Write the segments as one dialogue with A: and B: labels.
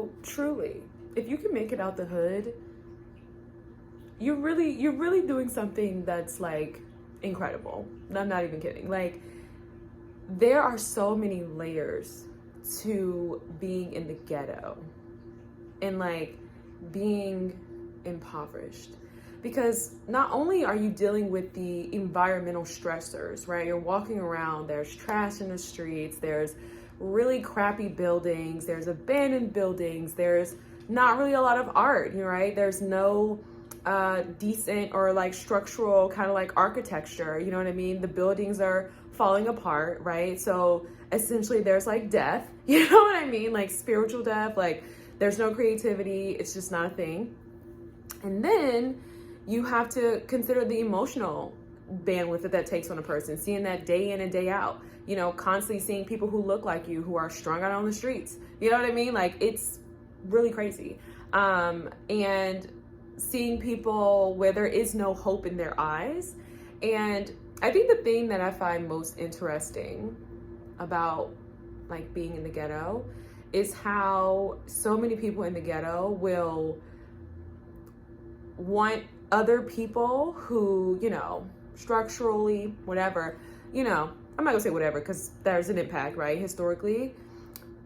A: So truly, if you can make it out the hood, you're really doing something that's like incredible. I'm not even kidding. Like, there are so many layers to being in the ghetto and like being impoverished, because not only are you dealing with the environmental stressors, right? You're walking around, there's trash in the streets, there's really crappy buildings, there's abandoned buildings, there's not really a lot of art, right? There's no decent or like structural kind of like architecture, you know what I mean? The buildings are falling apart, right? So essentially there's like death, you know what I mean? Like spiritual death, like there's no creativity, it's just not a thing. And then you have to consider the emotional bandwidth that takes on a person, seeing that day in and day out, you know, constantly seeing people who look like you, who are strung out on the streets, you know what I mean? Like, it's really crazy. And seeing people where there is no hope in their eyes. And I think the thing that I find most interesting about like being in the ghetto is how so many people in the ghetto will want other people who, you know, structurally, whatever, you know, I'm not gonna say whatever because there's an impact, right, historically,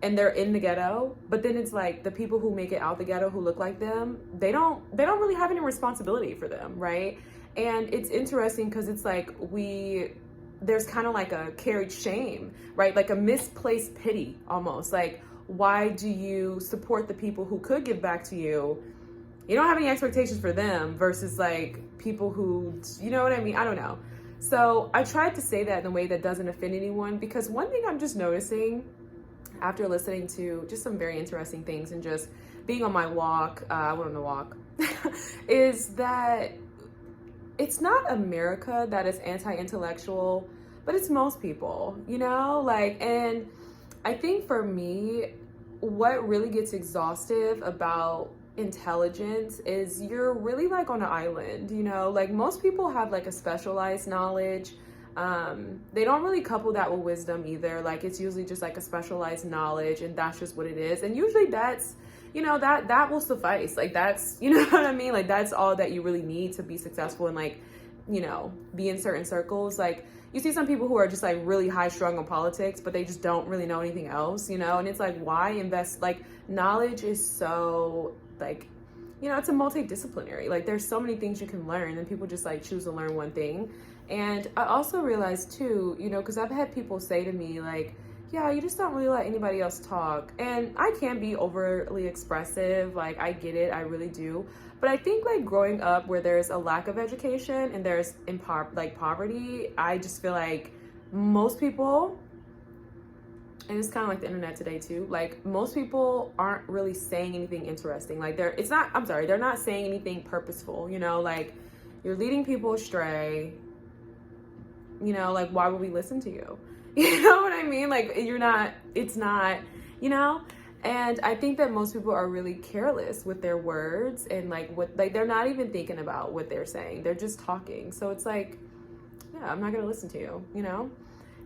A: and they're in the ghetto, but then it's like the people who make it out the ghetto who look like them, they don't really have any responsibility for them, right? And it's interesting because it's like there's kind of like a carried shame, right? Like a misplaced pity almost. Like, why do you support the people who could give back to you? You don't have any expectations for them versus like people who, you know what I mean? I don't know. So I tried to say that in a way that doesn't offend anyone, because one thing I'm just noticing after listening to just some very interesting things and just being on my walk, I went on a walk, is that it's not America that is anti-intellectual, but it's most people, you know, like, and I think for me, what really gets exhaustive about intelligence is you're really like on an island, you know, like most people have like a specialized knowledge. They don't really couple that with wisdom either. Like, it's usually just like a specialized knowledge and that's just what it is. And usually that's, you know, that will suffice. Like, that's, you know what I mean? Like, that's all that you really need to be successful and like, you know, be in certain circles. Like, you see some people who are just like really high strung on politics, but they just don't really know anything else, you know? And it's like, why invest? Like, knowledge is so like, you know, it's a multidisciplinary, like there's so many things you can learn and people just like choose to learn one thing. And I also realized too, you know, because I've had people say to me like, yeah, you just don't really let anybody else talk. And I can be overly expressive, like I get it, I really do. But I think like growing up where there's a lack of education and there's poverty, I just feel like most people, and it's kind of like the internet today too, like most people aren't really saying anything interesting. Like they're not saying anything purposeful, you know, like you're leading people astray, you know, like why would we listen to you? You know what I mean? Like it's not, you know? And I think that most people are really careless with their words and like they're not even thinking about what they're saying. They're just talking. So it's like, yeah, I'm not gonna listen to you, you know?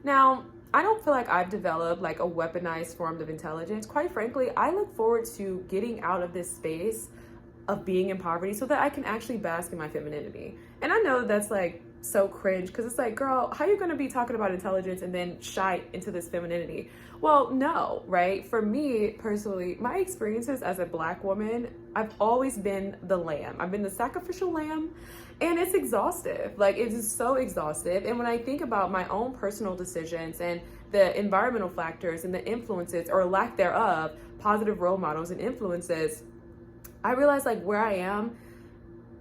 A: Now, I don't feel like I've developed like a weaponized form of intelligence. Quite frankly, I look forward to getting out of this space of being in poverty so that I can actually bask in my femininity. And I know that's like so cringe because it's like, girl, how are you going to be talking about intelligence and then shy into this femininity? Well, no, right? For me personally, my experiences as a Black woman, I've always been the lamb. I've been the sacrificial lamb, and it's exhaustive. Like, it is so exhaustive. And when I think about my own personal decisions and the environmental factors and the influences or lack thereof, positive role models and influences, I realize like where I am,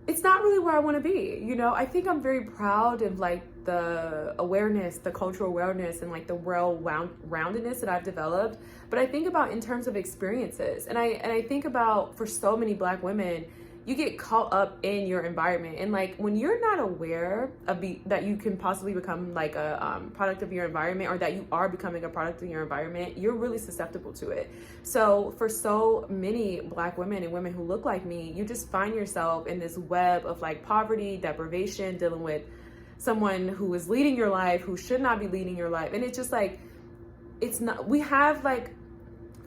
A: it's not really where I want to be. You know, I think I'm very proud of like the awareness, the cultural awareness and like the well-roundedness that I've developed. But I think about in terms of experiences, and I think about for so many Black women, you get caught up in your environment. And like when you're not aware of that you can possibly become like a product of your environment, or that you are becoming a product of your environment, you're really susceptible to it. So for so many Black women and women who look like me, you just find yourself in this web of like poverty, deprivation, dealing with someone who is leading your life, who should not be leading your life. And it's just like, it's not, we have like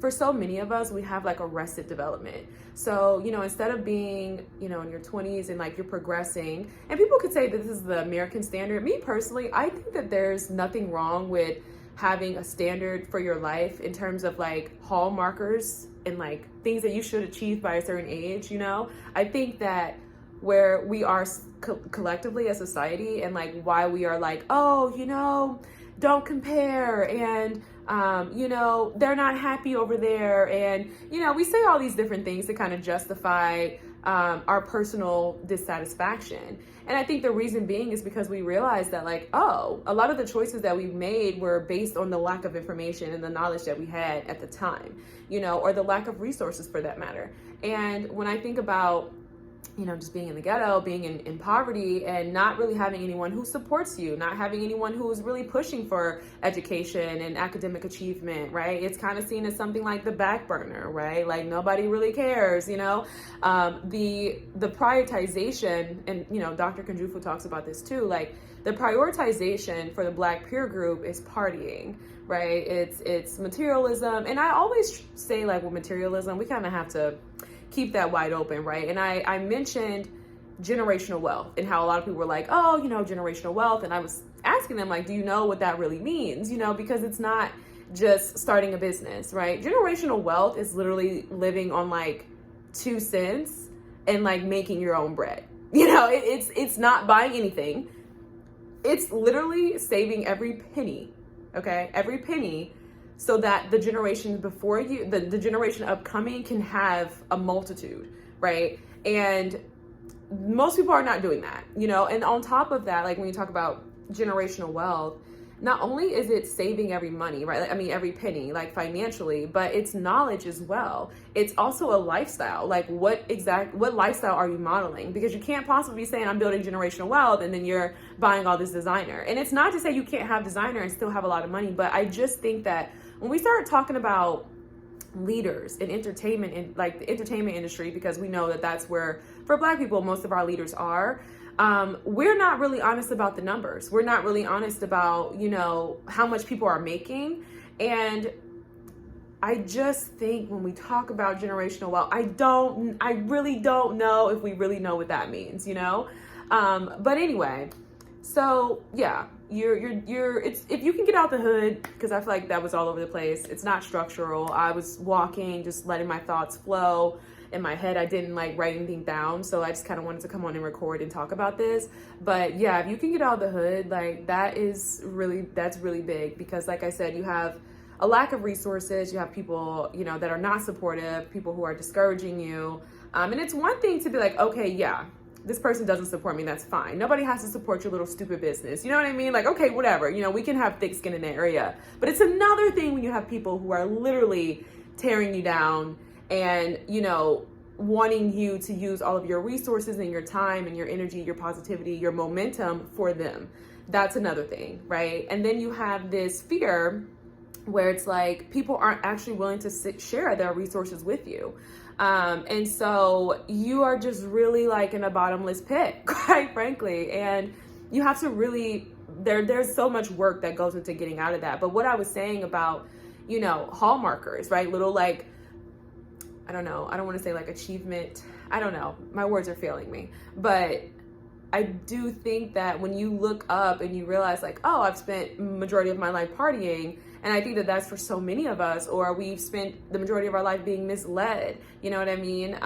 A: for so many of us, we have like arrested development. So, instead of being, in your 20s and like you're progressing, and people could say that this is the American standard. Me personally, I think that there's nothing wrong with having a standard for your life in terms of like hallmarkers and like things that you should achieve by a certain age. I think that where we are collectively as society, and like why we are like, oh, don't compare, and they're not happy over there, and we say all these different things to kind of justify our personal dissatisfaction. And I think the reason being is because we realize that like, a lot of the choices that we made were based on the lack of information and the knowledge that we had at the time, or the lack of resources for that matter. And when I think about just being in the ghetto, being in poverty, and not really having anyone who supports you, not having anyone who is really pushing for education and academic achievement, right? It's kind of seen as something like the back burner, right? Like nobody really cares, the prioritization, and Dr. Kunjufu talks about this too, like the prioritization for the Black peer group is partying, right? It's materialism. And I always say like with materialism, we kind of have to keep that wide open, right? And I mentioned generational wealth and how a lot of people were like, generational wealth. And I was asking them like, do you know what that really means? Because it's not just starting a business, right? Generational wealth is literally living on like 2 cents and like making your own bread. It's not buying anything. It's literally saving every penny, okay? Every penny, so that the generation before you, the generation upcoming can have a multitude, right? And most people are not doing that, and on top of that, like when you talk about generational wealth, not only is it saving every money, right? Every penny, like financially, but it's knowledge as well. It's also a lifestyle. Like what lifestyle are you modeling? Because you can't possibly be saying I'm building generational wealth and then you're buying all this designer. And it's not to say you can't have designer and still have a lot of money, but I just think that when we start talking about leaders in entertainment, in like the entertainment industry, because we know that that's where for Black people most of our leaders are, we're not really honest about the numbers. We're not really honest about how much people are making. And I just think when we talk about generational wealth, I really don't know if we really know what that means, but anyway, so yeah, it's if you can get out the hood, because I feel like that was all over the place. It's not structural. I was walking, just letting my thoughts flow in my head. I didn't like write anything down, so I just kind of wanted to come on and record and talk about this. But yeah, if you can get out of the hood, like that's really big, because like I said, you have a lack of resources. You have people that are not supportive, people who are discouraging you, and it's one thing to be like, okay, yeah, this person doesn't support me, that's fine. Nobody has to support your little stupid business. You know what I mean? Like, okay, whatever, we can have thick skin in that area. But it's another thing when you have people who are literally tearing you down and, wanting you to use all of your resources and your time and your energy, your positivity, your momentum for them. That's another thing, right? And then you have this fear where it's like people aren't actually willing to share their resources with you. And so you are just really like in a bottomless pit, quite frankly. And you have to really, there's so much work that goes into getting out of that. But what I was saying about, hallmarkers, right? Little like, I don't know, I don't want to say like achievement. I don't know. My words are failing me. But I do think that when you look up and you realize like, I've spent majority of my life partying, and I think that that's for so many of us, or we've spent the majority of our life being misled, you know what I mean?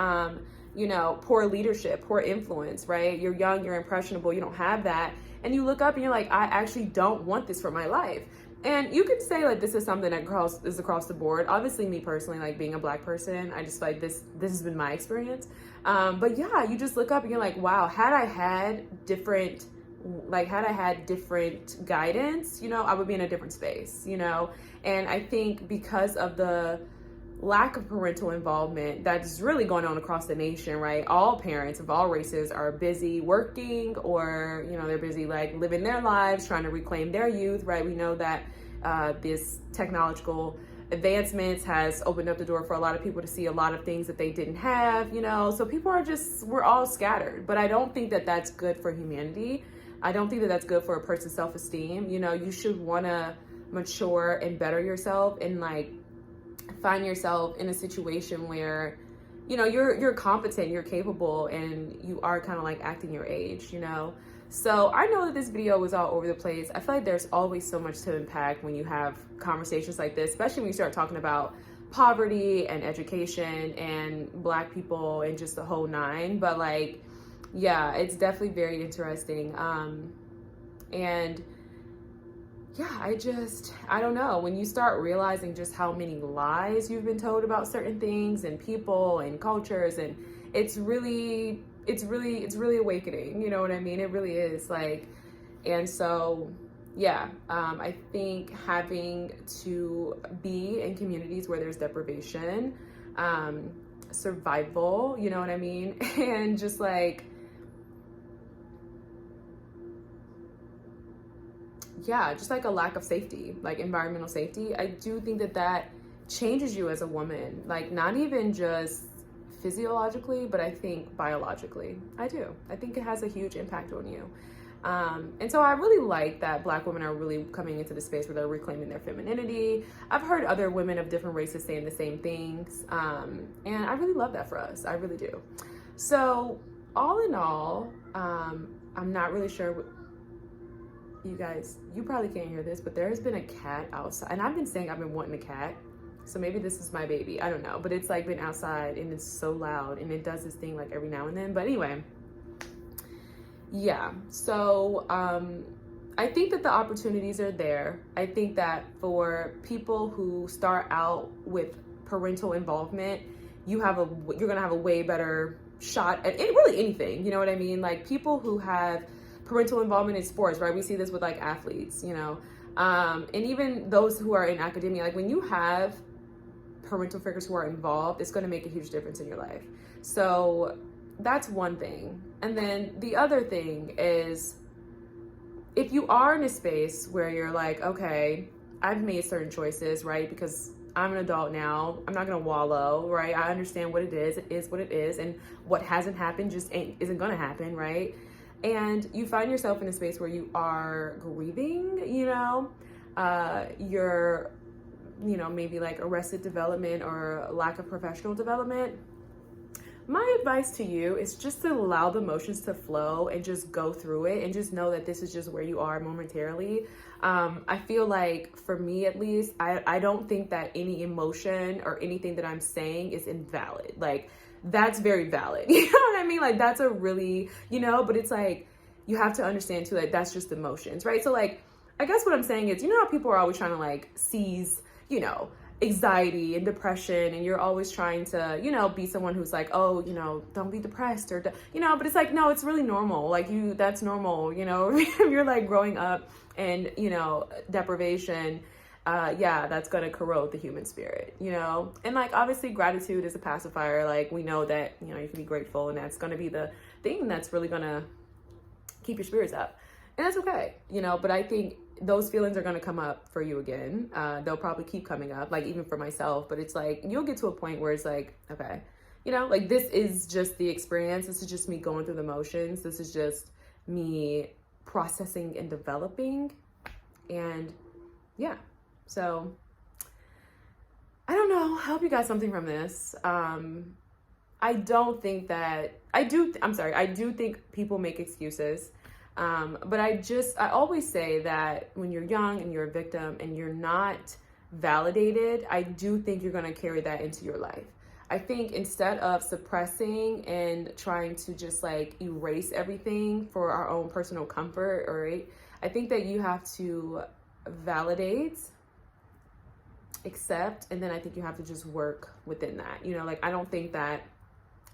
A: Poor leadership, poor influence, right? You're young, you're impressionable, you don't have that. And you look up and you're like, I actually don't want this for my life. And you could say like, this is something that is across the board. Obviously me personally, like being a Black person, I just like this has been my experience. But yeah, you just look up and you're like, wow, had I had different guidance, I would be in a different space, and I think because of the lack of parental involvement that's really going on across the nation, right? All parents of all races are busy working, or, they're busy like living their lives, trying to reclaim their youth, right? We know that this technological advancements has opened up the door for a lot of people to see a lot of things that they didn't have, so people are we're all scattered. But I don't think that that's good for humanity. I don't think that that's good for a person's self-esteem. You should want to mature and better yourself and like find yourself in a situation where, you know, you're competent, you're capable, and you are kind of like acting your age, you know. So I know that this video was all over the place. I feel like there's always so much to unpack when you have conversations like this, especially when you start talking about poverty and education and Black people and just the whole nine. But like, yeah, it's definitely very interesting. And yeah, I don't know. When you start realizing just how many lies you've been told about certain things and people and cultures, and it's really awakening. You know what I mean? It really is. Like, and so, yeah, I think having to be in communities where there's deprivation, survival, you know what I mean? And just like, yeah, just like a lack of safety, like environmental safety. I do think that that changes you as a woman, like not even just physiologically, but I think biologically. I do. I think it has a huge impact on you. And so I really like that Black women are really coming into the space where they're reclaiming their femininity. I've heard other women of different races saying the same things. And I really love that for us. I really do. So all in all, I'm not really sure what, you guys, you probably can't hear this, but there has been a cat outside, and I've been saying I've been wanting a cat, so maybe this is my baby, I don't know, but it's like been outside and it's so loud and it does this thing like every now and then. But anyway, yeah, so I think that the opportunities are there. I think that for people who start out with parental involvement, you're gonna have a way better shot at really anything, you know what I mean? Like people who have parental involvement in sports, right? We see this with like athletes, you know, and even those who are in academia. Like when you have parental figures who are involved, it's going to make a huge difference in your life. So that's one thing. And then the other thing is, if you are in a space where you're like, okay, I've made certain choices, right? Because I'm an adult now, I'm not gonna wallow, right? I understand what it is what it is, and what hasn't happened just isn't gonna happen, right? And you find yourself in a space where you are grieving, you know, you're, you know, maybe like arrested development or lack of professional development. My advice to you is just to allow the emotions to flow and just go through it and just know that this is just where you are momentarily. I feel like for me, at least, I don't think that any emotion or anything that I'm saying is invalid. Like, that's very valid. You know what I mean? Like, that's a really, you know, but it's like, you have to understand too, like, that's just emotions, right? So like, I guess what I'm saying is, you know how people are always trying to like seize, you know, anxiety and depression, and you're always trying to, you know, be someone who's like, oh, you know, don't be depressed, or, you know, but it's like, no, it's really normal. Like that's normal, you know. If you're like growing up and, you know, deprivation, yeah, that's gonna corrode the human spirit, you know. And like, obviously gratitude is a pacifier. Like, we know that, you know, you can be grateful, and that's gonna be the thing that's really gonna keep your spirits up, and that's okay, you know. But I think those feelings are going to come up for you again. They'll probably keep coming up, like even for myself. But it's like, you'll get to a point where it's like, okay, you know, like this is just the experience. This is just me going through the motions. This is just me processing and developing. And yeah, so I don't know. I hope you got something from this. I don't think that I do think people make excuses. But I always say that when you're young and you're a victim and you're not validated, I do think you're going to carry that into your life. I think instead of suppressing and trying to just like erase everything for our own personal comfort, right? I think that you have to validate, accept, and then I think you have to just work within that. You know, like, I don't think that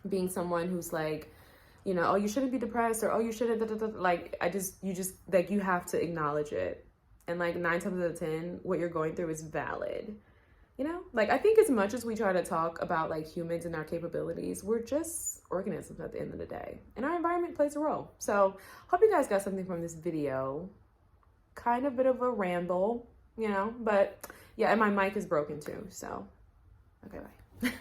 A: being someone who's like, you know, oh, you shouldn't be depressed, or oh, you shouldn't, like, you just, like, you have to acknowledge it. And like 9 times out of 10, what you're going through is valid. You know, like, I think as much as we try to talk about like humans and our capabilities, we're just organisms at the end of the day, and our environment plays a role. So hope you guys got something from this video. Kind of bit of a ramble, you know, but yeah, and my mic is broken too. So, okay, bye.